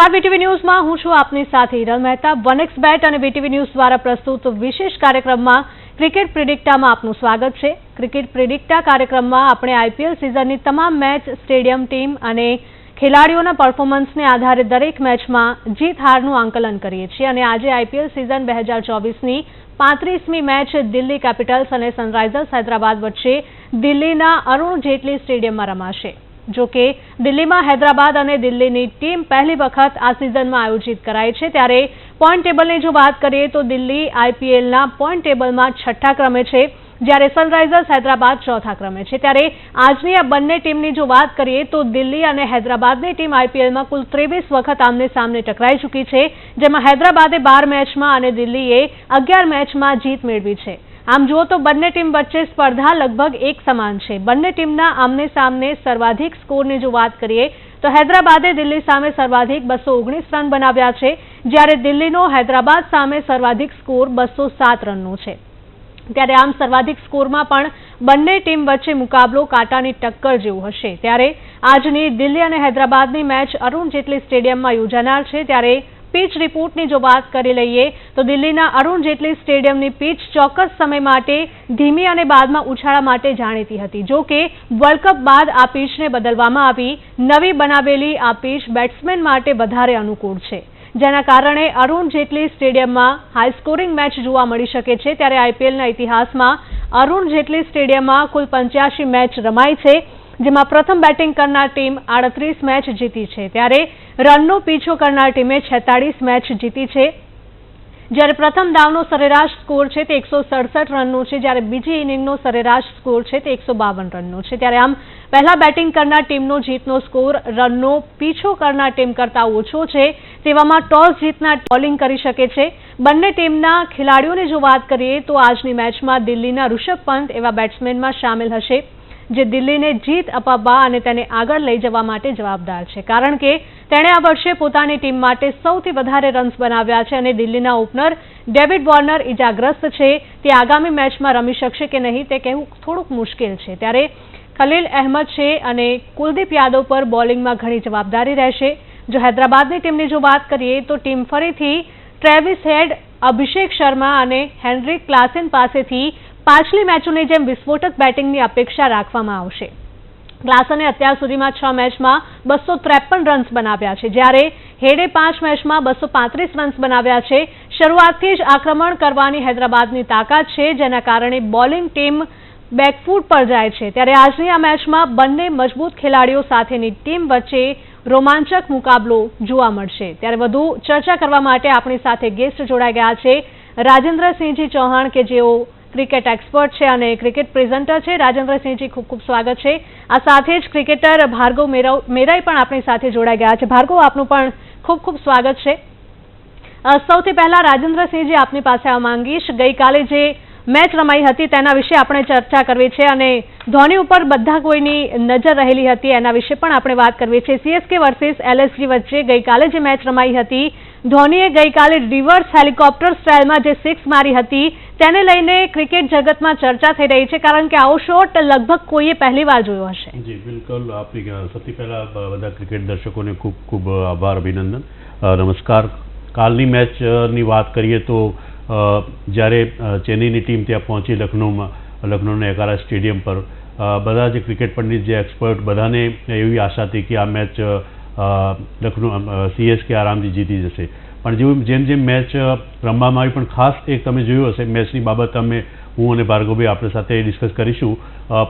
નમસ્કાર બીટીવી ન્યૂઝમાં હું છું આપની સાથે હિરલ મહેતા। વનેક્સ બેટ અને બીટીવી ન્યૂઝ દ્વારા પ્રસ્તુત વિશેષ કાર્યક્રમમાં ક્રિકેટ પ્રિડિક્ટામાં આપનું સ્વાગત છે। ક્રિકેટ પ્રિડિક્ટા કાર્યક્રમમાં આપણે આઈપીએલ સિઝનની તમામ મેચ, સ્ટેડિયમ, ટીમ અને ખેલાડીઓના પરફોર્મન્સને આધારે દરેક મેચમાં જીત હારનું આંકલન કરીએ છીએ અને આજે આઈપીએલ સિઝન 2024ની 35મી મેચ દિલ્હી કેપિટલ્સ અને સનરાઇઝર્સ હૈદરાબાદ વચ્ચે દિલ્હીના અરુણ જેટલી સ્ટેડિયમમાં રમાશે। જો કે દિલ્હીમાં હૈદરાબાદ અને દિલ્હીની ટીમ પહેલી વખત આ સિઝનમાં આયોજિત કરાઈ છે, ત્યારે પોઈન્ટ ટેબલની જો વાત કરીએ તો દિલ્હી આઈપીએલના પોઈન્ટ ટેબલમાં 6ઠ્ઠા ક્રમે છે, જ્યારે સનરાઇઝર્સ હૈદરાબાદ 4થા ક્રમે છે। ત્યારે આજની આ બંને ટીમની જો વાત કરીએ તો દિલ્હી અને હૈદરાબાદની ટીમ આઈપીએલમાં કુલ 23 વખત આમને સામને ટકરાઈ ચૂકી છે, જેમાં હૈદરાબાદે 12 મેચમાં અને દિલ્હીએ 11 મેચમાં જીત મેળવી છે। આમ જુઓ તો બંને ટીમ વચ્ચે સ્પર્ધા લગભગ એક સમાન છે। બંને ટીમના આમને સામને સર્વાધિક સ્કોરની જો વાત કરીએ તો હૈદરાબાદે દિલ્હી સામે સર્વાધિક 219 રન બનાવ્યા છે, જ્યારે દિલ્હીનો હૈદરાબાદ સામે સર્વાધિક સ્કોર 207 રનનો છે। ત્યારે આમ સર્વાધિક સ્કોરમાં પણ બંને ટીમ વચ્ચે મુકાબલો કાંટાની ટક્કર જેવું હશે। ત્યારે આજની દિલ્હી અને હૈદરાબાદની મેચ અરુણ જેટલી સ્ટેડિયમમાં યોજાનાર છે। ત્યારે પીચ રિપોર્ટની જો વાત કરી લઈએ તો દિલ્હીના અરુણ જેટલી સ્ટેડિયમની પીચ ચોક્કસ સમય માટે ધીમી અને બાદમાં ઉછાળા માટે જાણીતી હતી। જો કે વર્લ્ડ કપ બાદ આ પીચને બદલવામાં આવી નવી બનાવેલી આ પીચ બેટ્સમેન માટે વધારે અનુકૂળ છે, જેના કારણે અરુણ જેટલી સ્ટેડિયમમાં હાઈ સ્કોરિંગ મેચ જોવા મળી શકે છે। ત્યારે આઈપીએલના ઇતિહાસમાં અરુણ જેટલી સ્ટેડિયમમાં કુલ 85 મેચ રમાઈ છે, જેમાં પ્રથમ બેટિંગ કરનાર ટીમ 38 મેચ જીતી છે, ત્યારે રનનો પીછો કરનાર ટીમે 46 મેચ જીતી છે, જ્યારે પ્રથમ દાવનો સરેરાશ સ્કોર છે તે 167 રનનો છે, જ્યારે બીજી ઇનિંગનો સરેરાશ સ્કોર છે તે 152 રનનો છે। ત્યારે આમ પહેલા બેટિંગ કરનાર ટીમનો જીતનો સ્કોર રનનો પીછો કરનાર ટીમ કરતાં ઓછો છે, તેવામાં ટોસ જીતનાર બોલિંગ કરી શકે છે। બંને ટીમના ખેલાડીઓની જો વાત કરીએ તો આજની મેચમાં દિલ્હીના ઋષભ પંત એવા બેટ્સમેનમાં સામેલ હશે, જે દિલ્હીને જીત અપાવવા અને તેને આગળ લઈ જવા માટે જવાબદાર છે, કારણ કે તેણે આ વર્ષે પોતાની ટીમ માટે સૌથી વધારે રન્સ બનાવ્યા છે અને દિલ્હીના ઓપનર ડેવિડ વોર્નર ઇજાગ્રસ્ત છે, તે આગામી મેચમાં રમી શકશે કે નહીં તે કહેવું થોડુંક મુશ્કેલ છે। ત્યારે ખલીલ અહેમદ છે અને કુલદીપ યાદવ પર બોલિંગમાં ઘણી જવાબદારી રહેશે। જો હૈદરાબાદની ટીમની જો વાત કરીએ તો ટીમ ફરીથી ટ્રેવિસ હેડ, અભિષેક શર્મા અને હેનરિક ક્લાસેન પાસેથી પાછલી મેચોની જેમ વિસ્ફોટક બેટિંગની અપેક્ષા રાખવામાં આવશે। ક્લાસને અત્યાર સુધીમાં 6 મેચમાં 253 રન્સ બનાવ્યા છે, જ્યારે હેડે 5 મેચમાં 235 રન્સ બનાવ્યા છે। શરૂઆતથી જ આક્રમણ કરવાની હૈદરાબાદની તાકાત છે, જેના કારણે બોલિંગ ટીમ બેકફૂટ પર જાય છે। ત્યારે આજની આ મેચમાં બંને મજબૂત ખેલાડીઓ સાથેની ટીમ વચ્ચે રોમાંચક મુકાબલો જોવા મળશે। ત્યારે વધુ ચર્ચા કરવા માટે આપણી સાથે ગેસ્ટ જોડાઈ ગયા છે રાજેન્દ્રસિંહજી ચૌહાણ, કે જેઓ ક્રિકેટ એક્સપર્ટ છે અને ક્રિકેટ પ્રેઝન્ટર છે। રાજેન્દ્રસિંહજી, ખૂબ ખૂબ સ્વાગત છે। આ સાથે જ ક્રિકેટર ભાર્ગવ મેરાઈ પણ આપણી સાથે જોડાઈ ગયા છે। ભાર્ગવ, આપનું પણ ખૂબ ખૂબ સ્વાગત છે। સૌથી પહેલા રાજેન્દ્રસિંહજી, આપની પાસે આવવા માંગીશ। ગઈકાલે જે મેચ રમાઈ હતી તેના વિશે આપણે ચર્ચા કરવી છે અને ધોની ઉપર બધા કોઈની નજર રહેલી હતી એના વિશે પણ આપણે વાત કરવી છે। સીએસકે વર્સિસ એલએસજી વચ્ચે ગઈકાલે જે મેચ રમાઈ હતી, ધોનીએ ગઈકાલે રિવર્સ હેલિકોપ્ટર સ્ટાઇલમાં જે 6 મારી હતી તેને લઈને ક્રિકેટ જગતમાં ચર્ચા થઈ રહી છે, કારણ કે આવો શોટ લગભગ કોઈએ પહેલીવાર જોયો હશે। જી બિલકુલ, આપની સૌથી પહેલા બધા ક્રિકેટ દર્શકોને ખૂબ ખૂબ આભાર, અભિનંદન, નમસ્કાર। કાલની મેચની વાત કરીએ તો જ્યારે ચેન્નઈની ટીમ ત્યાં પહોંચી લખનૌના એકારા સ્ટેડિયમ પર, બધા જે ક્રિકેટ પંડિત, જે એક્સપર્ટ, બધાને એવી આશા હતી કે આ મેચ સીએસકે આરામથી જીતી જશે, પણ જેમ જેમ મેચ રમવામાં આવી, પણ ખાસ એક તમે જોયું હશે મેચની બાબત, હું અને ભાર્ગવભાઈ આપણે સાથે ડિસ્કસ કરીશું,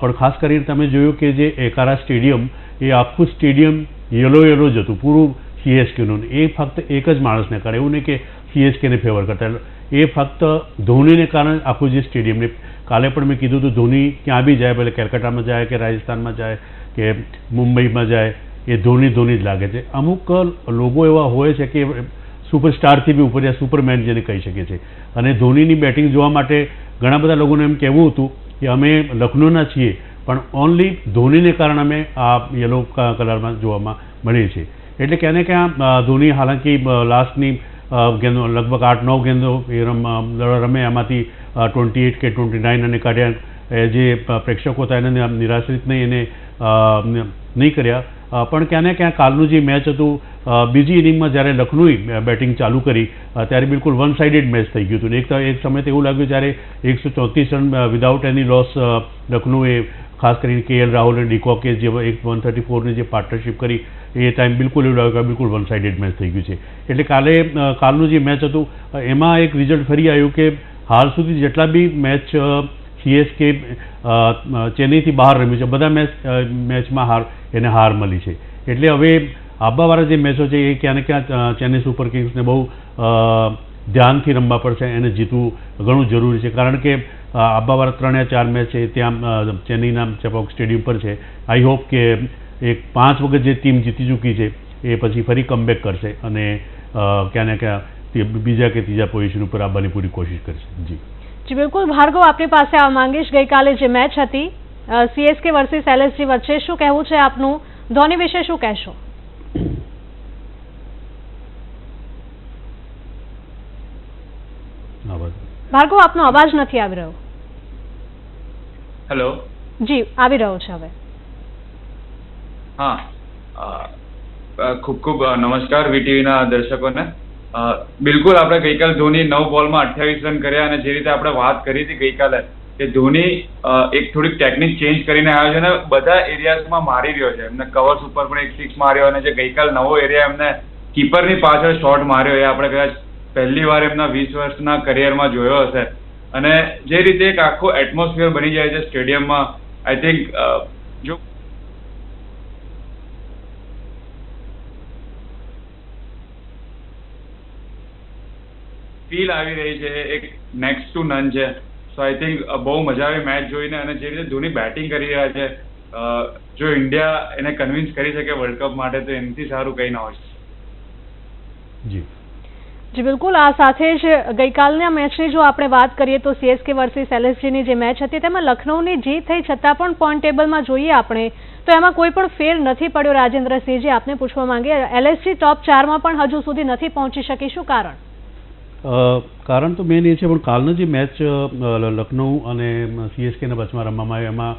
પણ ખાસ કરીને તમે જોયું કે જે એકારા સ્ટેડિયમ, એ આખું સ્ટેડિયમ યલો જ હતું પૂરું સીએસકેનું। એ ફક્ત એક જ માણસને કારણે, એવું નહીં કે સીએસકેને ફેવર કરતા, એ ફક્ત ધોનીને કારણે આખું જે સ્ટેડિયમને, કાલે પણ મેં કીધું હતું ધોની ક્યાં બી જાય, ભલે કેલકાટામાં જાય કે રાજસ્થાનમાં જાય કે મુંબઈમાં જાય, એ ધોની જ લાગે છે। અમુક લોકો એવા હોય છે કે સુપરસ્ટારથી બી ઉપર, યા સુપરમેન જેને કહી શકીએ છીએ, અને ધોનીની બેટિંગ જોવા માટે ઘણા બધા લોકોને એમ કહેવું હતું કે અમે લખનૌના છીએ, પણ ઓનલી ધોનીને કારણે અમે આ યલો કલરમાં જોવામાં મળીએ છીએ। એટલે ક્યાં ને ક્યાં ધોની હાલાંકિ લાસ્ટની ગેંદો લગભગ 8-9 ગેંદો રમે, એમાંથી 28 કે 29 અને કાઢ્યા, જે પ્રેક્ષકો હતા એને નિરાશ્રિત નહીં કર્યા, પણ ક્યાં ને ક્યાં કાલનું જે મેચ હતું, બીજી ઇનિંગમાં જ્યારે લખનૌએ બેટિંગ ચાલુ કરી ત્યારે બિલકુલ વન સાઇડેડ મેચ થઈ ગયું હતું. એક સમયે તો એવું લાગ્યું જ્યારે 134 રન વિધાઉટ એની લોસ લખનૌએ, ખાસ કરીને KL રાહુલ અને ડિકોકે જે 134ની જે પાર્ટનરશિપ કરી એ ટાઈમ બિલકુલ એવું લાગ્યું કે બિલકુલ વન સાઇડેડ મેચ થઈ ગયું છે. એટલે કાલનું જે મેચ હતું એમાં એક રિઝલ્ટ ફરી આવ્યું કે હાલ સુધી જેટલા બી મેચ CSK ચેન્નઈથી બહાર રમ્યું છે બધા મેચમાં એને હાર મળી છે. એટલે હવે આવવાવાળા જે મેચો છે એ ક્યાં ને ક્યાં ચેન્નઈ સુપર કિંગ્સને બહુ ધ્યાનથી રમવા પડશે, એને જીતવું ઘણું જરૂરી છે. કારણ કે આવવાવાળા 3 યા 4 મેચ છે ત્યાં ચેન્નઈના ચેપોક સ્ટેડિયમ પર છે. આઈ હોપ કે 5 વખત જે ટીમ જીતી ચૂકી છે એ પછી ફરી કમબેક કરશે અને ક્યાં ને ક્યાં બીજા કે ત્રીજા પોઝિશન ઉપર આવવાની પૂરી કોશિશ કરશે. જી બિલકુલ. ભાર્ગવ, આપની પાસે આવવા માંગીશ. ગઈકાલે જે મેચ હતી CSK વર્સિસ LSG વચ્ચે, શું કહેવું છે આપનું? ધોની વિશે શું કહેશો? ભાર્ગવ, આપનો અવાજ નથી આવી રહ્યો. હેલો. જી, આવી રહ્યો છે હવે. હા, ખૂબ ખૂબ નમસ્કાર VTVના દર્શકોને. બિલકુલ, આપણે ગઈકાલે ધોની 9 બોલમાં 28 રન કર્યા અને જે રીતે આપણે વાત કરી હતી ગઈકાલે કે ધોની એક થોડીક ટેકનિક ચેન્જ કરીને આવ્યો છે અને બધા એરિયાઝમાં મારી રહ્યો છે. એમને કવર્સ ઉપર પણ એક 6 માર્યો અને જે ગઈકાલે નવો એરિયા એમને કીપરની પાછળ શોટ માર્યો એ આપણે કદાચ પહેલી વાર એમના 20 વર્ષના કરિયરમાં જોયો હશે. અને જે રીતે એક આખો એટમોસ્ફિયર બની જાય છે સ્ટેડિયમમાં, આઈ થિંક જો ફીલ આવી રહી છે એક નેક્સ્ટ ટુ નન છે. સો આઈ થિંક બહુ મજા આવી મેચ જોઈને. અને જે રીતે ધોની બેટિંગ કરી રહ્યા છે, જો ઇન્ડિયા એને કન્વિન્સ કરી શકે વર્લ્ડ કપ માટે તો એનાથી સારું કંઈ ના હોય. જી બિલકુલ. આ સાથે જ ગઈકાલના મેચની જો આપણે વાત કરીએ તો CSK વર્સિસ LSGની જે મેચ હતી તેમાં લખનૌની જીત થઈ છતાં પણ પોઈન્ટ ટેબલમાં જોઈએ આપણે તો એમાં કોઈ પણ ફેર નથી પડ્યો. રાજેન્દ્રસિંહજી, આપને પૂછવા માંગીએ, LSG ટોપ 4માં પણ હજુ સુધી નથી પહોંચી શકી, શું કારણ? કારણ તો મેન એ છે, પણ કાલની જે મેચ લખનૌ અને CSKના વચમાં રમવામાં આવી એમાં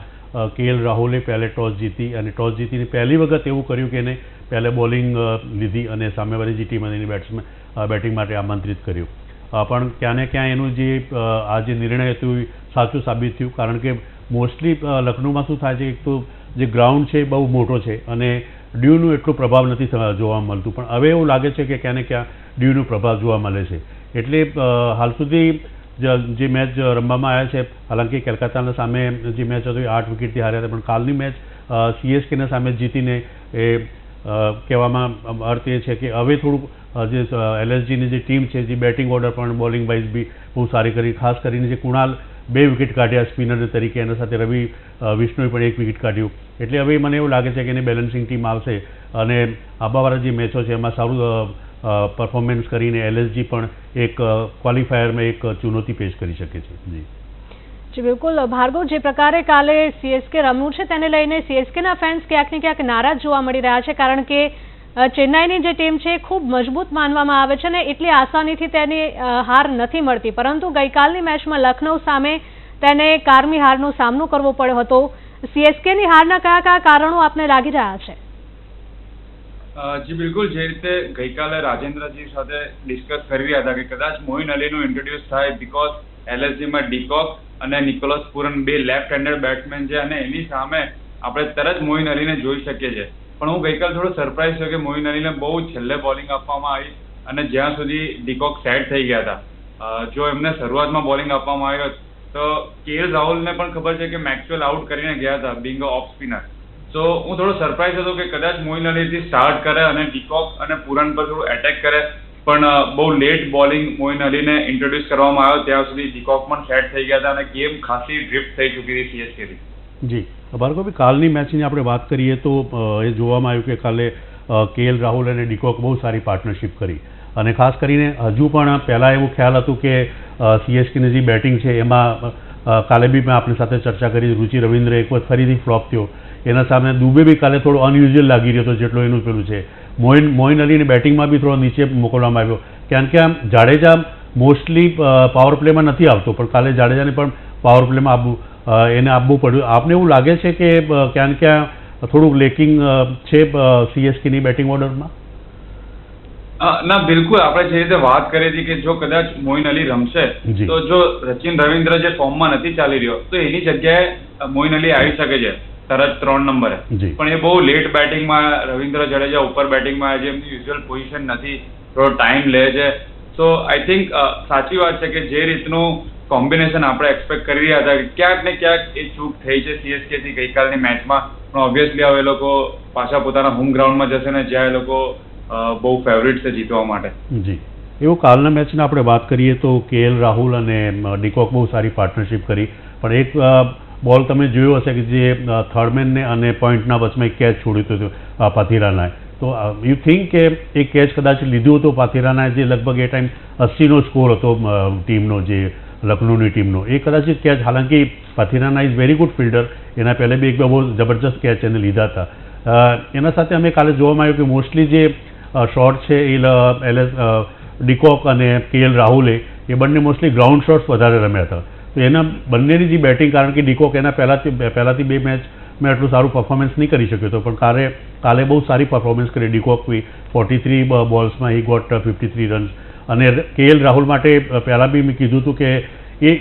KL રાહુલે પહેલે ટોસ જીતી અને ટોસ જીતીને પહેલી વખત એવું કર્યું કે એને પહેલે બોલિંગ લીધી અને સામેવાળી જે ટીમ હતી એની બેટિંગ માટે આમંત્રિત કર્યું. પણ ક્યાં ને ક્યાં એનું જે આ જે નિર્ણય હતું એ સાચું સાબિત થયું. કારણ કે મોસ્ટલી લખનૌમાં શું થાય છે, એક તો જે ગ્રાઉન્ડ છે એ બહુ મોટો છે અને ડ્યુનું એટલો પ્રભાવ નથી જોવા મળતું, પણ હવે એવું લાગે છે કે ક્યાં ને ક્યાં ડ્યુનો પ્રભાવ જોવા મળે છે. એટલે હાલ સુધી જે મેચ રમવામાં આવ્યા છે, હાલાંકિ કોલકાતાના સામે જે મેચ હતી 8 વિકેટથી હાર્યા હતા, પણ કાલની મેચ CSKના સામે જીતીને એ કહેવામાં અર્થ એ છે કે હવે થોડુંક જે LSGની જે ટીમ છે, જે બેટિંગ ઓર્ડર પણ બોલિંગ વાઇઝ બી બહુ સારી કરી. ખાસ કરીને જે કુણાલ 2 વિકેટ કાઢ્યા સ્પિનર તરીકે, એના સાથે રવિ વિષ્ણુએ પણ 1 વિકેટ કાઢ્યું. એટલે હવે મને એવું લાગે છે કે એની બેલેન્સિંગ ટીમ આવશે અને આવવાવાળા જે મેચો છે એમાં સારું પરફોર્મન્સ કરીને LSG પણ એક ક્વોલિફાયરમાં એક ચુનૌતી પેશ કરી શકે છે. જી બિલકુલ. ભાર્ગવ, જે પ્રકારે કાલે CSK રમ્યું છે તેને લઈને CSKના ફેન્સ ક્યાંક ને ક્યાંક નારાજ જોવા મળી રહ્યા છે, કારણ કે ચેન્નાઈની જે ટીમ છે ખૂબ મજબૂત માનવામાં આવે છે અને એટલી આસાનીથી તેની હાર નથી મળતી. પરંતુ ગઈકાલની મેચમાં લખનૌ સામે તેને કારમી હારનો સામનો કરવો પડ્યો હતો. CSKની હારના કયા કયા કારણો આપને લાગી રહ્યા છે? જી બિલકુલ. જે રીતે ગઈકાલે રાજેન્દ્રજી સાથે ડિસ્કસ કરી રહ્યા હતા કે કદાચ મોઇન અલીનું ઇન્ટ્રોડ્યુસ થાય, બીકોઝ LSGમાં ડિકોક અને નિકોલસ પુરન 2 લેફ્ટ હેન્ડેડ બેટ્સમેન છે અને એની સામે આપણે તરત મોઇન અલીને જોઈ શકીએ છીએ. પણ હું ગઈકાલે થોડો સરપ્રાઈઝ થયો કે મોઇન અલીને બહુ છેલ્લે બોલિંગ આપવામાં આવી અને જ્યાં સુધી ડિકોક સેટ થઈ ગયા હતા. જો એમને શરૂઆતમાં બોલિંગ આપવામાં આવ્યો તો KL રાહુલને પણ ખબર છે કે મેક્સવેલ આઉટ કરીને ગયા હતા બિંગ ઓફ સ્પિનર. સો હું થોડો સરપ્રાઈઝ હતો કે કદાચ મોઇન અલીથી સ્ટાર્ટ કરે અને ડિકોક અને પુરન પર થોડું એટેક કરે, પણ બહુ લેટ બોલિંગ મોઇન અલીને ઇન્ટ્રોડ્યુસ કરવામાં આવ્યો ત્યાં સુધી ડિકોક પણ સેટ થઈ ગયા હતા અને ગેમ ખાસી ડ્રિફ્ટ થઈ ચૂકી હતી CSKથી. જી ભાર્ગવ, કાલની મેચની આપણે વાત કરીએ તો એ જોવામાં આવ્યું કે કાલે KL રાહુલ અને ડિકોક બહુ સારી પાર્ટનરશિપ કરી અને ખાસ કરીને હજુ પણ પહેલાં એવું ખ્યાલ હતું કે CSKની જે બેટિંગ છે એમાં કાલે બી મેં આપણી સાથે ચર્ચા કરી, રુચિ રવિન્દ્ર એક વખત ફરીથી ફ્લોપ થયો, એના સામે દુબે બી કાલે થોડો અનયુઝ્યુઅલ લાગી રહ્યો હતો જેટલો એનું પેલું છે. મોઇન અલીને બેટિંગમાં બી થોડો નીચે મોકલવામાં આવ્યો, કારણ કે આમ જાડેજા મોસ્ટલી પાવર પ્લેમાં નથી આવતો, પણ કાલે જાડેજાને પણ પાવર પ્લેમાં એને આપવું પડ્યું. આપને એવું લાગે છે કે ક્યાં ક્યાં થોડુંક લેકિંગ છે CSKની બેટિંગ ઓર્ડરમાં? ના બિલકુલ, આપણે જે રીતે વાત કરી હતી કે જો કદાચ મોઇન અલી રમશે તો જો સચિન રવિન્દ્ર જે ફોર્મમાં નથી ચાલી રહ્યો તો એની જગ્યાએ મોઇન અલી આવી શકે છે તરત 3 નંબરે. પણ એ બહુ લેટ બેટિંગમાં, રવિન્દ્ર જડેજા ઉપર બેટિંગમાં આવે છે, એમની યુઝ્યુઅલ પોઝિશન નથી, થોડો ટાઈમ લે છે. સો આઈ થિંક સાચી વાત છે કે જે રીતનું કોમ્બિનેશન આપણે એક્સપેક્ટ કરી રહ્યા હતા ક્યાંક ને ક્યાંક એ ચૂક થઈ છે CSK થી ગઈકાલની મેચમાં. પણ ઓબ્વિયસલી હવે એ લોકો પાછા પોતાના હોમ ગ્રાઉન્ડમાં જશે ને જ્યાં એ લોકો બહુ ફેવરિટ છે જીતવા માટે. જી, એવું કાલના મેચની આપણે વાત કરીએ તો KL રાહુલ અને ડિકોક બહુ સારી પાર્ટનરશિપ કરી, પણ એક બોલ તમે જોયો હશે કે જે થર્ડમેનને અને પોઈન્ટના વચમાં એક કેચ છોડ્યું હતું પાથિરાનાએ. તો યુ થિંક કે એ કેચ કદાચ લીધું હતું પાથિરાનાએ, જે લગભગ એ ટાઈમ 80નો સ્કોર હતો ટીમનો, જે લખનૌની ટીમનો, એ કદાચ કેચ, હાલાંકિ Pathirana is very good fielder, એના પહેલે બી એક બહુ જબરજસ્ત કેચ એને લીધા હતા. એના સાથે અમે કાલે જોવામાં આવ્યું કે મોસ્ટલી જે શોટ છે એ ડિકોક અને KL રાહુલે એ બંને મોસ્ટલી ગ્રાઉન્ડ શોટ્સ વધારે રમ્યા હતા. તો એના બંનેની જે બેટિંગ, કારણ કે ડિકોક એના પહેલાંથી 2 મેચમાં એટલું સારું પરફોર્મન્સ નહીં કરી શક્યો હતો, પણ કાલે બહુ સારી પરફોર્મન્સ કરી ડિકોક. 43 બોલ્સમાં હી ગોટ 53 રન્સ. અને KL રાહુલ માટે પહેલાં બી મેં કીધું હતું કે એ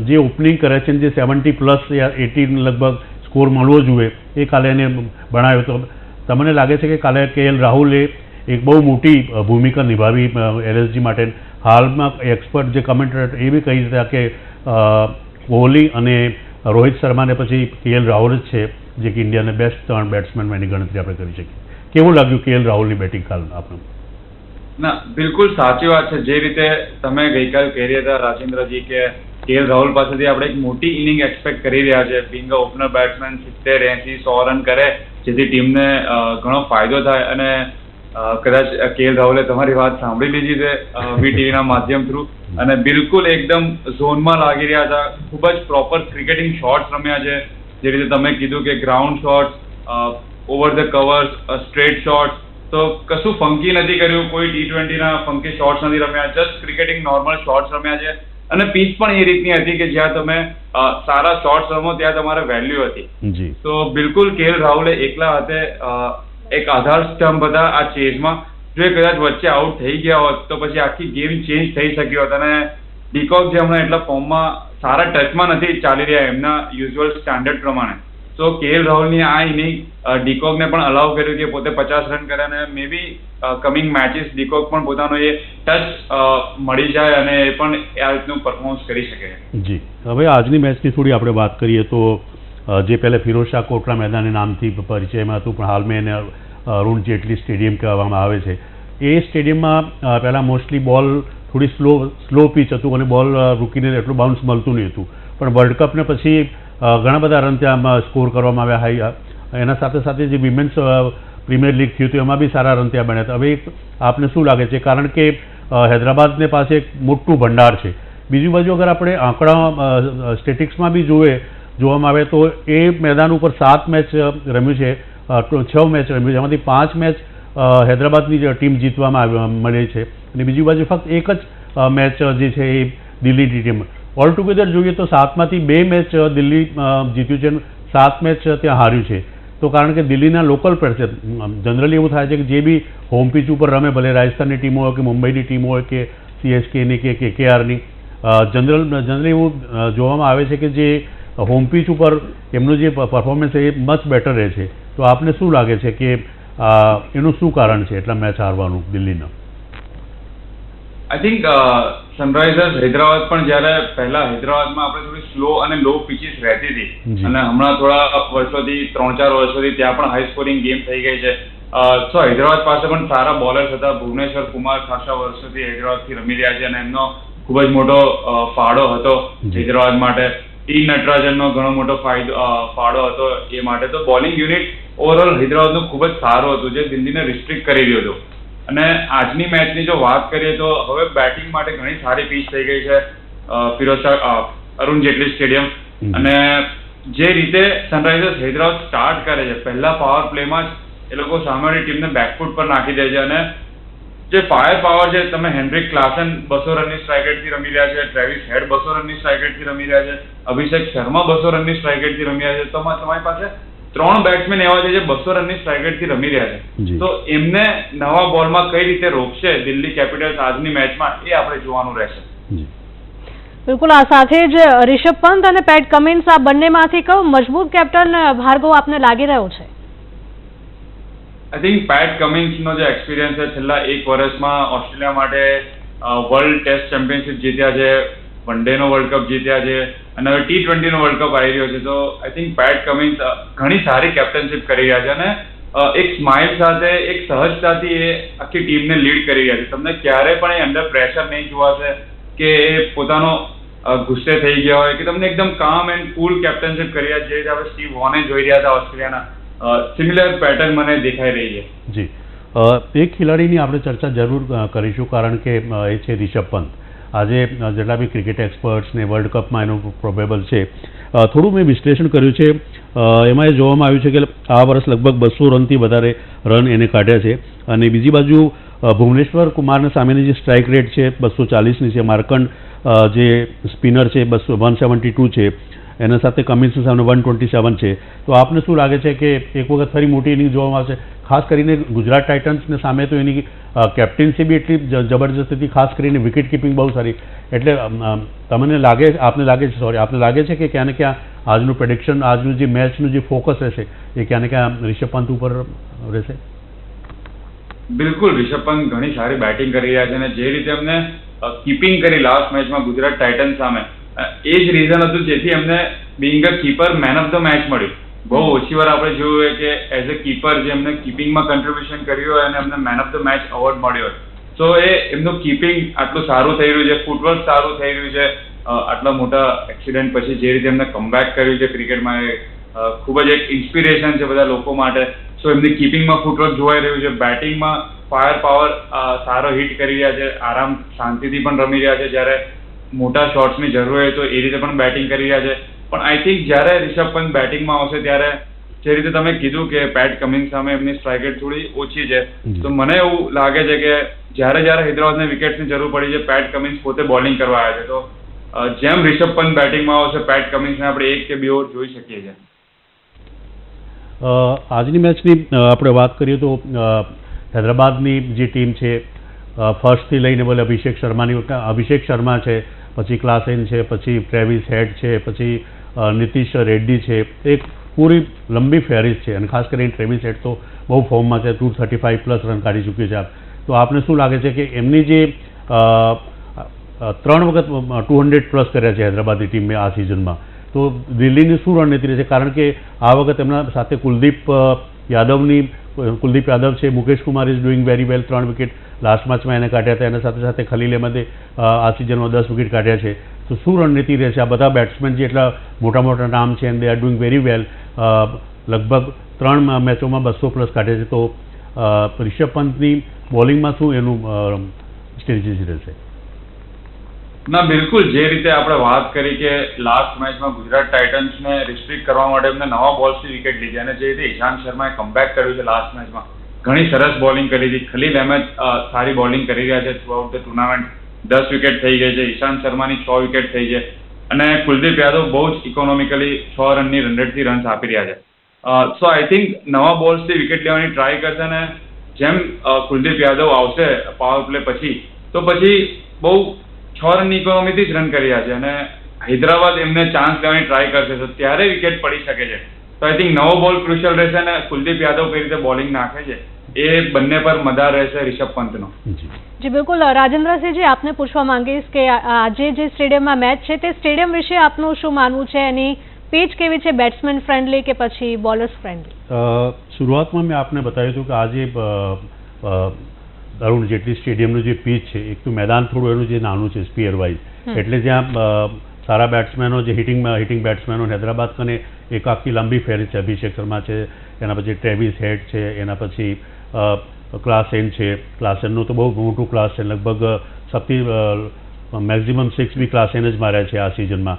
જે ઓપનિંગ કરે છે જે 70+ યા 80 લગભગ સ્કોર મળવો જોઈએ એ કાલે એને ભણાવ્યો. તો તમને લાગે છે કે કાલે KL રાહુલે એક બહુ મોટી ભૂમિકા નિભાવી LSG માટે? હાલમાં એક્સપર્ટ જે કમેન્ટેટર એ બી કહી રહ્યા કે કોહલી અને રોહિત શર્માને પછી KL રાહુલ જ છે જે કે ઇન્ડિયાના બેસ્ટ 3 બેટ્સમેનમાં એની ગણતરી આપણે કરી શકીએ. કેવું લાગ્યું KL રાહુલની બેટિંગ કાલ આપણે? ના બિલકુલ સાચી વાત છે. જે રીતે તમે ગઈકાલ કહી રહ્યા હતા રાજેન્દ્રજી કે KL રાહુલ પાસેથી આપણે એક મોટી ઇનિંગ એક્સપેક્ટ કરી રહ્યા છે, being a opener batsman 70, 80, 100 run કરે જેથી ટીમને ઘણો ફાયદો થાય. અને કદાચ KL રાહુલે તમારી વાત સાંભળી લીધી છે VTVના માધ્યમ થ્રુ, અને બિલકુલ એકદમ ઝોનમાં લાગી રહ્યા હતા. ખૂબ જ પ્રોપર ક્રિકેટિંગ શોટ્સ રમ્યા છે, જે રીતે તમે કીધું કે ground shots, over the covers, straight shots. તો કશું ફંકી નથી કર્યું, કોઈ T20ના ફંકી શોટ્સ નથી રમ્યા, જસ્ટ ક્રિકેટિંગ નોર્મલ શોટ્સ રમ્યા છે. અને પીચ પણ એ રીતની હતી કે જ્યાં તમે સારા શોટ્સ રમો ત્યાં તમારે વેલ્યુ હતી. તો બિલકુલ KL રાહુલે એકલા હાથે એક આધાર સ્તંભ હતા આ ચેઝમાં. જો એ કદાચ વચ્ચે આઉટ થઈ ગયા હોત તો પછી આખી ગેમ ચેન્જ થઈ શકી હોત. અને ડિકોક જે હમણાં એટલા ફોર્મમાં સારા ટચમાં નથી ચાલી રહ્યા એમના યુઝ્યુઅલ સ્ટાન્ડર્ડ પ્રમાણે. તો KL રાહુલની આ ઇનિંગ ડિકોકને પણ અલાઉ કર્યું કે પોતે 50 રન કરે, અને મે બી કમિંગ મેચીસ ડિકોક પણ પોતાનો એ ટચ મળી જાય અને એ પણ આ રીતનું પરફોર્મન્સ કરી શકે. જી, હવે આજની મેચની થોડી આપણે વાત કરીએ તો જે પહેલાં ફિરોઝશાહ કોટલા મેદાનના નામથી પરિચયમાં હતું, પણ હાલમાં એને અરુણ જેટલી સ્ટેડિયમ કહેવામાં આવે છે. એ સ્ટેડિયમમાં પહેલાં મોસ્ટલી બોલ થોડી સ્લો પિચ હતું અને બોલ રૂકીને એટલું બાઉન્સ મળતું નહીં હતું, પણ વર્લ્ડ કપને પછી ઘણા બધા રન ત્યાં સ્કોર કરવામાં આવ્યા. એના સાથે સાથે જે વિમેન્સ પ્રીમિયર લીગ થયું હતું એમાં બી સારા રન ત્યાં બન્યા હતા. હવે આપને શું લાગે છે, કારણ કે હૈદરાબાદને પાસે એક મોટું ભંડાર છે. બીજી બાજુ અગર આપણે આંકડા સ્ટેટિક્સમાં બી જોવામાં આવે તો એ મેદાન ઉપર 7 મેચ રમ્યું છે, 6 મેચ રમ્યું છે, એમાંથી 5 મેચ હૈદરાબાદની ટીમ જીતવામાં મળી છે, અને બીજી બાજુ ફક્ત એક જ મેચ જે છે એ દિલ્હીની ટીમ. ઓલ ટુગેધર જોઈએ તો 7માંથી 2 મેચ દિલ્હી જીત્યું છે, 7 મેચ ત્યાં હાર્યું છે. તો કારણ કે દિલ્હીના લોકલ પ્લેયર છે. જનરલી એવું થાય છે કે જે બી હોમ પિચ ઉપર રમે, ભલે રાજસ્થાનની ટીમો હોય કે મુંબઈની ટીમો હોય કે CSKની કે KKRની, જનરલી એવું જોવામાં આવે છે કે જે હોમ પિચ ઉપર એમનું જે પરફોર્મન્સ એ મચ બેટર રહે છે. તો આપને શું લાગે છે કે એનું શું કારણ છે એટલા મેચ હારવાનું દિલ્હીના? આઈ થિંક સનરાઇઝર્સ હૈદરાબાદ પણ જ્યારે પહેલા હૈદરાબાદમાં આપણે થોડી સ્લો અને લો પિચીસ રહેતી હતી, અને હમણાં થોડા વર્ષોથી 3-4 વર્ષોથી ત્યાં પણ હાઈ સ્કોરિંગ ગેમ થઈ ગઈ છે. તો હૈદરાબાદ પાસે પણ સારા બોલર્સ હતા. ભુવનેશ્વર કુમાર ખાસા વર્ષોથી હૈદરાબાદથી રમી રહ્યા છે અને એમનો ખૂબ જ મોટો ફાળો હતો હૈદરાબાદ માટે. ટી નટરાજનનો ઘણો મોટો ફાળો હતો એ માટે. તો બોલિંગ યુનિટ ઓવરઓલ હૈદરાબાદનું ખૂબ જ સારું હતું, જે દિલ્હીને રિસ્ટ્રિક્ટ કરી રહ્યું હતું. અને આજની મેચની જો વાત કરીએ તો હવે બેટિંગ માટે ઘણી સારી પીચ થઈ ગઈ છે અરુણ જેટલી સ્ટેડિયમ. અને જે રીતે સનરાઇઝર્સ હૈદરાબાદ સ્ટાર્ટ કરે છે, પહેલા પાવર પ્લેમાં જ એ લોકો સામેની ટીમને બેકફૂટ પર નાખી દે છે. અને જે ફાયર પાવર છે, તમે હેનરિક ક્લાસન 200 રનની સ્ટ્રાઇક રેટથી રમી રહ્યા છે, ટ્રેવિસ હેડ 200 રનની સ્ટ્રાઇક રેટથી રમી રહ્યા છે, અભિષેક શર્મા 200 રનની સ્ટ્રાઇક રેટથી રમી રહ્યા છે. તો તમારી પાસે 3 બેટ્સમેન એવા છે જે 200 રનની સ્ટ્રાઇક રેટથી રમી રહ્યા છે. જી. તો એમને નવા બોલમાં કઈ રીતે રોકશે દિલ્હી કેપિટલ્સ આજની મેચમાં, એ આપણે જોવાનું રહેશે. જી. બિલકુલ, આ સાથે જ રિષભ પંત અને પેટ કમિન્સ, આ બંનેમાંથી કયો મજબૂત કેપ્ટન ભાર્ગવ આપને લાગી રહ્યો છે? આઈ થિંક પેટ કમિન્સનો જે એક્સપિરિયન્સ છે, છેલ્લા 1 વર્ષમાં ઓસ્ટ્રેલિયા માટે વર્લ્ડ ટેસ્ટ ચેમ્પિયનશિપ જીત્યા છે, વન ડે નો વર્લ્ડ કપ જીત્યા છે, અને હવે T20 નો વર્લ્ડ કપ આવી રહ્યો છે. તો આઈ થિંક પેટ કમિન્સ ઘણી સારી કેપ્ટનશિપ કરી રહ્યા છે, અને એક સ્માઇલ સાથે, એક સહજતાથી એ આખી ટીમને લીડ કરી રહ્યા છે. તમને ક્યારે પણ એ અંડર પ્રેશર નહીં જોવાશે કે એ પોતાનો ગુસ્સે થઈ ગયા હોય, કે તમને એકદમ કામ એન્ડ કુલ કેપ્ટનશિપ કરી રહ્યા છે, જે રીતે આપણે સ્ટીવ વોને જોઈ રહ્યા હતા ઓસ્ટ્રેલિયાના. સિમિલર પેટર્ન મને દેખાઈ રહી છે. જી. એક ખેલાડીની આપણે ચર્ચા જરૂર કરીશું, કારણ કે એ છે રિષભ પંત. આજે જેટલા બી ક્રિકેટ એક્સપર્ટ્સ ને વર્લ્ડ કપમાં એનું પ્રોબેબલ છે, થોડું મેં વિશ્લેષણ કર્યું છે. એમાં એ જોવામાં આવ્યું છે કે આ વર્ષ લગભગ 200 રનથી વધારે રન એને કાઢ્યા છે. અને બીજી બાજુ ભુવનેશ્વર કુમારના સામેની જે સ્ટ્રાઇક રેટ છે 240ની છે. માર્કંડ જે સ્પિનર છે 172 છે, એના સાથે કમિન્સની સામે 127 છે. તો આપને શું લાગે છે કે એક વખત ફરી મોટી ઇનિંગ જોવામાં આવશે? ખાસ કરીને ગુજરાત ટાઇટન્સને સામે તો એની કેપ્ટન્સી બી એટલી જબરજસ્ત હતી, ખાસ કરીને વિકેટ કીપિંગ બહુ સારી. એટલે આપને લાગે છે કે ક્યાં ને ક્યાં આજનું પ્રેડિક્શન, આજનું જે મેચનું જે ફોકસ રહેશે એ ક્યાં ને ક્યાં રિષભ પંત ઉપર રહેશે? બિલકુલ, રિષભ પંત ઘણી સારી બેટિંગ કરી રહ્યા છે, અને જે રીતે એમને કીપિંગ કરી લાસ્ટ મેચમાં ગુજરાત ટાઇટન્સ સામે, એ જ રીઝન હતું જેથી એમને being a keeper man of the match મળ્યું. બહુ ઓછી વાર આપણે જોયું કે એઝ અ કીપર જે એમને કીપિંગમાં કન્ટ્રીબ્યુશન કર્યું હોય અને એમને man of the match award મળ્યો હોય. તો એ એમનું કીપિંગ આટલું સારું થઈ રહ્યું છે, ફૂટવર્ક સારું થઈ રહ્યું છે, આટલા મોટા એક્સિડન્ટ પછી જે રીતે એમને કમબેક કર્યું છે ક્રિકેટમાં, એ ખૂબ જ એક ઇન્સ્પિરેશન છે બધા લોકો માટે. સો એમની કીપિંગમાં ફૂટવર્ક જોવાઈ રહ્યું છે, બેટિંગમાં ફાયર પાવર સારો હિટ કરી રહ્યા છે, આરામ શાંતિથી પણ રમી રહ્યા છે. જ્યારે મોટા શોટ્સની જરૂર હોય તો એ રીતે પણ બેટિંગ કરી રહ્યા છે. પણ આઈ થિંક જ્યારે રિષભ પંત બેટિંગમાં આવશે ત્યારે જે રીતે તમે કીધું કે પેટ કમિન્સ સામે એમની સ્ટ્રાઇક રેટ થોડી ઓછી છે, તો મને એવું લાગે છે કે જ્યારે હૈદરાબાદને વિકેટ્સની જરૂર પડી છે, પેટ કમિન્સ પોતે બોલિંગ કરવા આવ્યા છે. તો જેમ રિષભ પંત બેટિંગમાં આવશે, પેટ કમિન્સને આપણે 1 કે 2 ઓવર જોઈ શકીએ છીએ. આજની મેચની આપણે વાત કરીએ તો હૈદરાબાદની જે ટીમ છે, ફર્સ્ટથી લઈને બોલે અભિષેક શર્મા છે, પછી ક્લાસેન છે, પછી ટ્રેવિસ હેડ છે, પછી નીતિશ રેડ્ડી છે. એક પૂરી લંબી ફેરિસ્ટ છે, અને ખાસ કરીને ટ્રેવિસ હેડ તો બહુ ફોર્મમાં છે, 235+ રન કાઢી ચૂક્યું છે. તો આપને શું લાગે છે કે એમની જે 3 વખત 200+ કર્યા છે હૈદરાબાદની ટીમે આ સિઝનમાં, તો દિલ્હીની શું રણનીતિ રહેશે? કારણ કે આ વખત એમના સાથે કુલદીપ યાદવ છે, Mukesh Kumar is doing very well, 3 wicket last મેચમાં એને કાઢ્યા હતા. એના સાથે સાથે ખલીલ અહેમદે આ સિઝનમાં 10 વિકેટ કાઢ્યા છે. તો શું રણનીતિ રહેશે? આ બધા બેટ્સમેન જે એટલા મોટા નામ છે, and they are doing very well, લગભગ 3 મેચોમાં 200+ કાઢ્યા છે. તો રિષભ પંતની બોલિંગમાં શું એનું સ્ટ્રેટેજી રહેશે? ના, બિલકુલ, જે રીતે આપણે વાત કરી કે લાસ્ટ મેચમાં ગુજરાત ટાઇટન્સને રિસ્ટ્રિક્ટ કરવા માટે એમને નવા બોલ્સથી વિકેટ લીધી, અને જે રીતે ઈશાંત શર્માએ કમબેક કર્યું છે લાસ્ટ મેચમાં, ઘણી સરસ બોલિંગ કરી હતી. ખલીલ અહેમદ સારી બોલિંગ કરી રહ્યા છે through out the tournament, 10 wicket થઈ ગઈ છે. ઈશાંત શર્માની 6 વિકેટ થઈ છે, અને કુલદીપ યાદવ બહુ જ ઇકોનોમિકલી 6 રનની 100થી રન્સ આપી રહ્યા છે. સો આઈ થિંક નવા બોલ્સથી વિકેટ લેવાની ટ્રાય કરશે, અને જેમ કુલદીપ યાદવ આવશે પાવર પ્લે પછી, તો પછી બહુ 6 રનની ઇકોનોમીથી જ રન કરી રહ્યા છે, અને હૈદરાબાદ એમને ચાન્સ લેવાની ટ્રાય કરશે, તો ત્યારે વિકેટ પડી શકે છે. તો આઈ થિંક નવો બોલ ક્રુશિયલ રહેશે, અને કુલદીપ યાદવ કઈ રીતે બોલિંગ નાખે છે એ બંને પર મદાર રહેશે રિષભ પંતનો. જી બિલકુલ, રાજેન્દ્રસિંહજી, આપને પૂછવા માંગીશ કે આજે જે સ્ટેડિયમમાં મેચ છે તે સ્ટેડિયમ વિશે આપનું શું માનવું છે? એની પીચ કેવી છે? બેટ્સમેન ફ્રેન્ડલી કે પછી બોલર્સ ફ્રેન્ડલી? શરૂઆતમાં મેં આપને બતાવ્યું હતું કે આજે અરુણ જેટલી સ્ટેડિયમનું જે પીચ છે, એક તો મેદાન થોડું એનું જે નાનું છે સ્પીયર વાઇઝ, એટલે જ્યાં સારા બેટ્સમેનો જે હિટિંગ બેટ્સમેનો હૈદરાબાદ કને એક આખી લાંબી ફેરી છે. અભિષેક શર્મા છે, એના પછી ટ્રેવિસ હેડ છે, એના પછી ક્લાસેન છે. ક્લાસેનનું તો બહુ મોટું ક્લાસ છે, લગભગ મેક્ઝિમમ 6 બી ક્લાસેન જ માર્યા છે આ સિઝનમાં.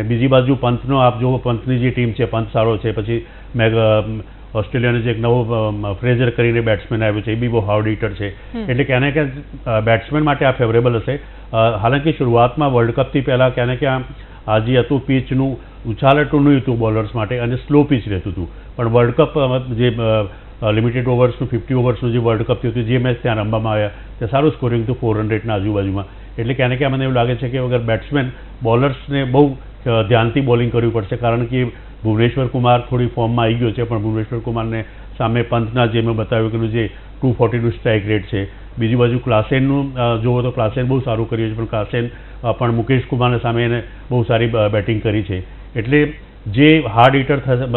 બીજી બાજુ પંતનો આપ જુઓ, પંતની જે ટીમ છે, પંત સારો છે. પછી ઓસ્ટ્રેલિયાનો જે એક નવો ફ્રેઝર કરીને બેટ્સમેન આવ્યો છે, એ બી બહુ હાર્ડ હિટર છે. એટલે ક્યાં ને ક્યાં બેટ્સમેન માટે આ ફેવરેબલ હશે. હાલાંકિ શરૂઆતમાં વર્લ્ડ કપથી પહેલાં ક્યાં ને ક્યાં આ જે હતું પીચનું ઉછાલટું નહીં હતું બોલર્સ માટે અને સ્લો પિચ રહેતું હતું. પણ વર્લ્ડ કપ જે લિમિટેડ ઓવર્સનું 50 ઓવર્સનું જે વર્લ્ડ કપ થયું હતું, જે મેચ ત્યાં રમવામાં આવ્યા ત્યાં સારું સ્કોરિંગ હતું 400ના આજુબાજુમાં. એટલે ક્યાં ને ક્યાં મને એવું લાગે છે કે વગર બેટ્સમેન બોલર્સને બહુ ધ્યાનથી બોલિંગ કરવી પડશે, કારણ કે ભુવનેશ્વર કુમાર થોડી ફોર્મમાં આવી ગયો છે, પણ ભુવનેશ્વર કુમારને સામે પંતના જે મેં બતાવ્યું કે જે 242 સ્ટ્રાઇક રેટ છે. બીજી બાજુ ક્લાસેનનું જુઓ તો ક્લાસેન બહુ સારું કર્યું છે, પણ ક્લાસેન પણ મુકેશ કુમારને સામે એને બહુ સારી બેટિંગ કરી છે. એટલે જે હાર્ડ હિટર થશે,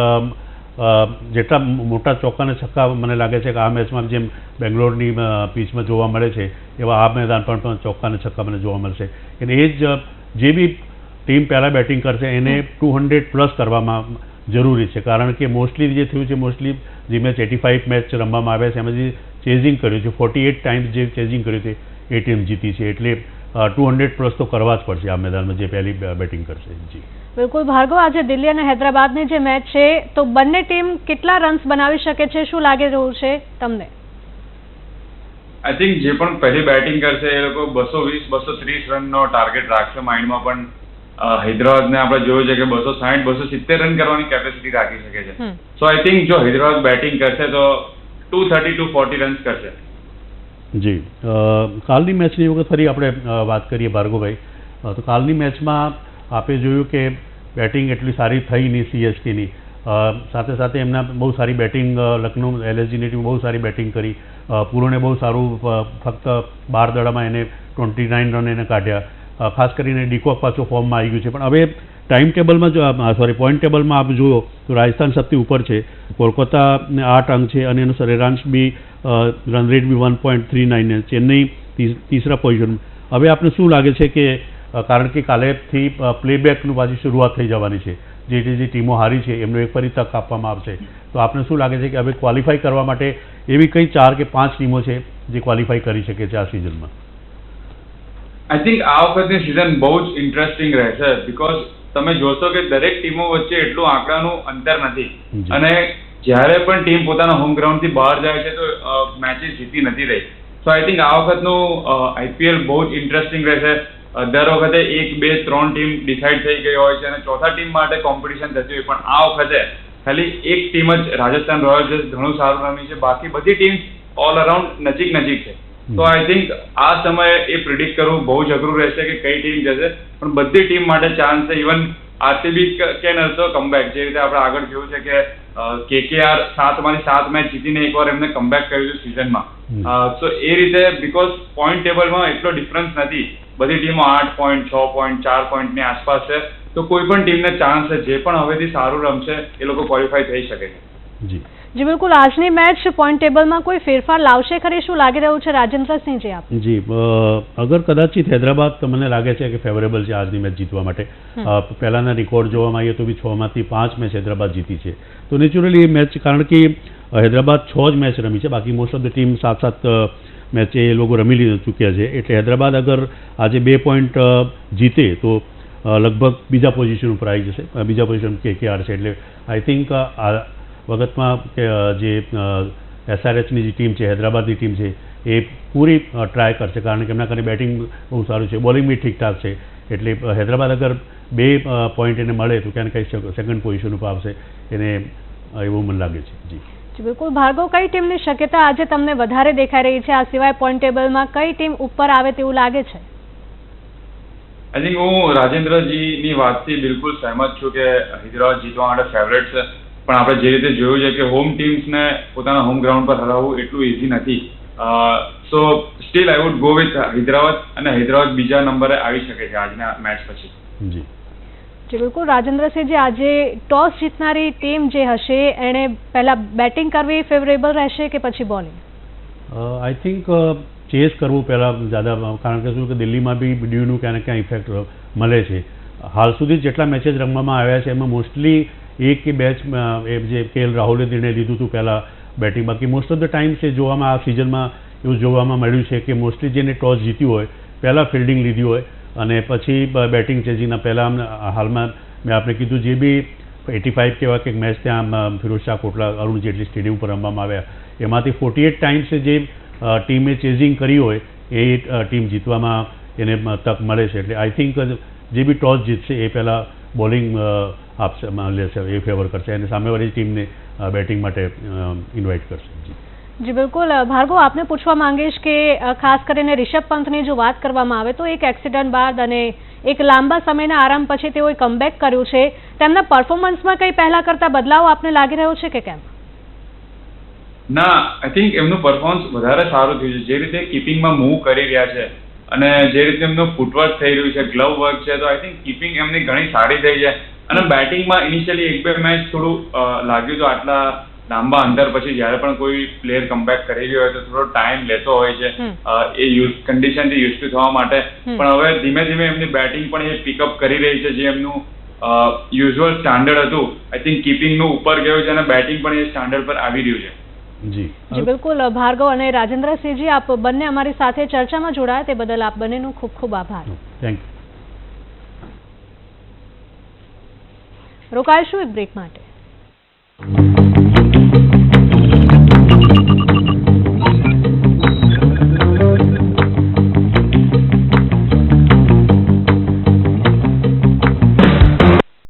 જેટલા મોટા ચોક્કા અને છક્કા મને લાગે છે કે આ મેચમાં જેમ બેંગ્લોરની પીચમાં જોવા મળે છે એવા આ મેદાન પણ ચોક્કા અને છક્કા મને જોવા મળશે. અને એ જ જે બી ટીમ પહેલાં બેટિંગ કરશે એને 200+ કરવામાં જરૂરી છે, કારણ કે મોસ્ટલી જે થયું છે, મોસ્ટલી જે મેચ 85 મેચ રમવામાં આવ્યા છે એમાં જે ચેઝિંગ કર્યું છે 48 ટાઈમ્સ જે ચેઝિંગ કર્યું છે એ ટીમ જીતી છે. એટલે 200+ તો કરવા જ પડશે આ મેદાનમાં જે પહેલી બેટિંગ કરશે. જી બિલકુલ ભાર્ગવ, આજે દિલ્હી અને હૈદરાબાદની જે મેચ છે તો બંને ટીમ કેટલા રન્સ બનાવી શકે છે, શું લાગી રહ્યું છે તમને? આઈ થિંક જે પણ પહેલી બેટિંગ કરશે એ લોકો 220-230 રનનો ટાર્ગેટ રાખશે માઇન્ડમાં. પણ હૈદરાબાદને આપણે જોયું છે કે 260-270 રન કરવાની કેપેસિટી રાખી શકે છે. સો આઈ થિંક જો હૈદરાબાદ બેટિંગ કરશે તો 230-240 રન્સ કરશે. જી, કાલની મેચની વખત ફરી આપણે વાત કરીએ ભાર્ગવભાઈ, તો કાલની મેચમાં આપણે જોયું કે બેટિંગ એટલી સારી થઈ નહીં CSKની. સાથે સાથે એમના બહુ સારી બેટિંગ, લખનઉ LSGની ટીમ બહુ સારી બેટિંગ કરી. પૂરોને બહુ સારું, ફક્ત 12 દડામાં એને 29 રન એને કાઢ્યા. ખાસ કરીને ડીકોક પાછો ફોર્મમાં આવી ગયું છે. પણ હવે ટાઈમ ટેબલમાં પોઈન્ટ ટેબલમાં આપ જુઓ તો રાજસ્થાન સૌથી ઉપર છે, કોલકાતાને 8 અંક છે અને એનો સરેરાશ બી રન રેટ બી 1.39, ચેન્નઈ ત્રીસરા પોઝિશન. હવે આપને શું લાગે છે કે કારણ કે કાલેથી પ્લેબેકનું પાછી શરૂઆત થઈ જવાની છે, જે ટીમો હારી છે એમને એક ફરી તક આપવામાં આવશે, તો આપને શું લાગે છે કે હવે ક્વોલિફાય કરવા માટે એવી કઈ 4 કે 5 ટીમો છે જે ક્વોલિફાય કરી શકે છે આ સિઝનમાં? આઈ થિંક આ વખતની સિઝન બહુ જ ઇન્ટરેસ્ટિંગ રહેશે, બીકોઝ તમે જોશો કે દરેક ટીમો વચ્ચે એટલું આંકડાનું અંતર નથી, અને જ્યારે પણ ટીમ પોતાના હોમ ગ્રાઉન્ડથી બહાર જાય છે તો મેચિસ જીતી નથી રહી. સો આઈ થિંક આ વખતનું IPL બહુ જ ઇન્ટરેસ્ટિંગ રહેશે. દર વખતે 1, 2, 3 ટીમ ડિસાઇડ થઈ ગઈ હોય છે અને ચોથા ટીમ માટે કોમ્પિટિશન થતી હોય, પણ આ વખતે ખાલી એક ટીમ જ રાજસ્થાન રોયલ્સ ઘણું સારું રમી છે, બાકી બધી ટીમ ઓલ અરાઉન્ડ નજીક છે. તો આઈ થિંક આ સમયે એ પ્રિડિક્ટ કરવું બહુ જ અઘરું રહેશે કે કઈ ટીમ જશે, પણ બધી ટીમ માટે ચાન્સ છે. Even RCB can also comeback, જે રીતે આપણે આગળ જોયું છે કે KKR 7માંથી 7 મેચ જીતીને એકવાર એમને કમબેક કર્યું છે સિઝનમાં. તો એ રીતે બીકોઝ પોઈન્ટ ટેબલમાં એટલો ડિફરન્સ નથી, બધી ટીમો 8 પોઈન્ટ, 6 પોઈન્ટ, 4 પોઈન્ટની આસપાસ છે, તો કોઈ પણ ટીમને ચાન્સ છે, જે પણ હવેથી સારું રમશે એ લોકો ક્વોલિફાય થઈ શકે છે. જી બિલકુલ, આજની મેચ પોઈન્ટ ટેબલમાં કોઈ ફેરફાર લાવશે ખરી, શું લાગી રહ્યું છે રાજેન્દ્રસિંહજી આપ? જી, અગર કદાચિત હૈદરાબાદ તો મને લાગે છે કે ફેવરેબલ છે આજની મેચ જીતવા માટે. પહેલાના રેકોર્ડ જોવામાં આવીએ તો બી 6માંથી 5 મેચ હૈદરાબાદ જીતી છે, તો નેચરલી એ મેચ, કારણ કે હૈદરાબાદ 6 જ મેચ રમી છે, બાકી most of the team 7 match એ લોકો રમી ચૂક્યા છે. એટલે હૈદરાબાદ અગર આજે 2 પોઈન્ટ જીતે તો લગભગ બીજા પોઝિશન ઉપર આવી જશે, બીજા પોઝિશન KKR છે. એટલે આઈ થિંક આ વખતમાં જે SRHની જે ટીમ છે, હૈદરાબાદની ટીમ છે, એ પૂરી ટ્રાય કરશે, કારણ કે એમના કરીને બેટિંગ બહુ સારું છે, બોલિંગ બી ઠીકઠાક છે. એટલે હૈદરાબાદ અગર 2 પોઈન્ટ એને મળે તો ક્યાંક કંઈ સેકન્ડ પોઝિશન ઉપર આવશે, એને એવું મને લાગે છે. જી બિલકુલ ભાર્ગવ, કઈ ટીમની શક્યતા આજે તમને વધારે દેખાઈ રહી છે? આ સિવાય પોઈન્ટ ટેબલમાં કઈ ટીમ ઉપર આવે તેવું લાગે છે? આઈ થિંક હું રાજેન્દ્રજીની વાતથી બિલકુલ સહેમત છું કે હૈદરાબાદ જીતવા માટે ફેવરેટ છે, પણ આપણે જે રીતે જોયું છે કે હોમ ટીમ્સને પોતાના હોમ ગ્રાઉન્ડ પર હરાવવું એટલું ઇઝી નથી. So still I would go with Hyderabad, અને હૈદરાબાદ બીજા નંબરે આવી શકે છે આજના મેચ પછી. જી બિલકુલ રાજેન્દ્રસિંહજી, આજે ટોસ જીતનારી ટીમ જે હશે એણે પહેલા બેટિંગ કરવી ફેવરેબલ રહેશે કે પછી બોલિંગ? આઈ થિંક ચેસ કરવું પહેલાં જ્યાદા, કારણ કે શું કે દિલ્હીમાં બી ડ્યુનું ક્યાં ને ક્યાં ઇફેક્ટ મળે છે. હાલ સુધી જેટલા મેચેસ રમવામાં આવ્યા છે એમાં મોસ્ટલી 1 કે 2 જે KL રાહુલે નિર્ણય લીધું હતું પહેલાં બેટિંગ, બાકી મોસ્ટ ઓફ ધ ટાઈમ્સ એ જોવામાં આ સિઝનમાં એવું જોવામાં મળ્યું છે કે મોસ્ટલી જેને ટોસ જીત્યું હોય પહેલાં ફિલ્ડિંગ લીધી હોય અને પછી બેટિંગ ચેઝિંગના પહેલાં. હાલમાં મેં આપણે કીધું જે બી 85 કેવા કંઈક મેચ ત્યાં ફિરોઝશાહ કોટલા અરુણ જેટલી સ્ટેડિયમ પર રમવામાં આવ્યા, એમાંથી 48 ટાઈમ્સે જે ટીમે ચેઝિંગ કરી હોય એ ટીમ જીતવામાં એને તક મળે છે. એટલે આઈ થિંક જે બી ટોસ જીતશે એ પહેલાં બોલિંગ આપશે લેશે એ ફેવર કરશે અને સામેવાળી ટીમને બેટિંગ માટે ઇન્વાઇટ કરશે. જી બિલકુલ. ભાર્ગવ, આપને પૂછવા માંગીશ કે ખાસ કરીને રિષભ પંતની જો વાત કરવામાં આવે તો એક એક્સિડન્ટ બાદ અને એક લાંબા સમયના આરામ પછી તેઓએ કમબેક કર્યું છે. તેમના પરફોર્મન્સમાં કંઈ પહેલા કરતા બદલાવ આપને લાગી રહ્યો છે કે કેમ? ના, આઈ થિંક એમનું પરફોર્મન્સ વધારે સારું થયું છે. જે રીતે કીપિંગમાં મૂવ કરી રહ્યા છે અને જે રીતે એમનું ફૂટવર્ક થઈ રહ્યું છે, ગ્લવ વર્ક છે, તો આઈ થિંક કીપિંગ એમની ઘણી સારી થઈ છે. અને બેટિંગમાં ઇનિશિયલી 1-2 મેચ થોડું લાગ્યું તો આટલા લાંબા અંતર પછી જ્યારે પણ કોઈ પ્લેયર કમબેક કરી રહ્યો હોય તો થોડો ટાઈમ લેતો હોય છે એ કન્ડિશનથી યુઝ ટુ થવા માટે. પણ હવે ધીમે ધીમે એમની બેટિંગ પણ એ પિકઅપ કરી રહી છે. જે એમનું યુઝ્યુઅલ સ્ટાન્ડર્ડ હતું, આઈ થિંક કીપિંગનું ઉપર ગયું છે અને બેટિંગ પણ એ સ્ટાન્ડર્ડ પર આવી રહ્યું છે. જી બિલકુલ. ભાર્ગવ અને રાજેન્દ્રસિંહજી, આપ બંને અમારી સાથે ચર્ચામાં જોડાયા તે બદલ આપ બંનેનો ખૂબ ખૂબ આભાર. Thank you. રોકાઈશું એક બ્રેક માટે.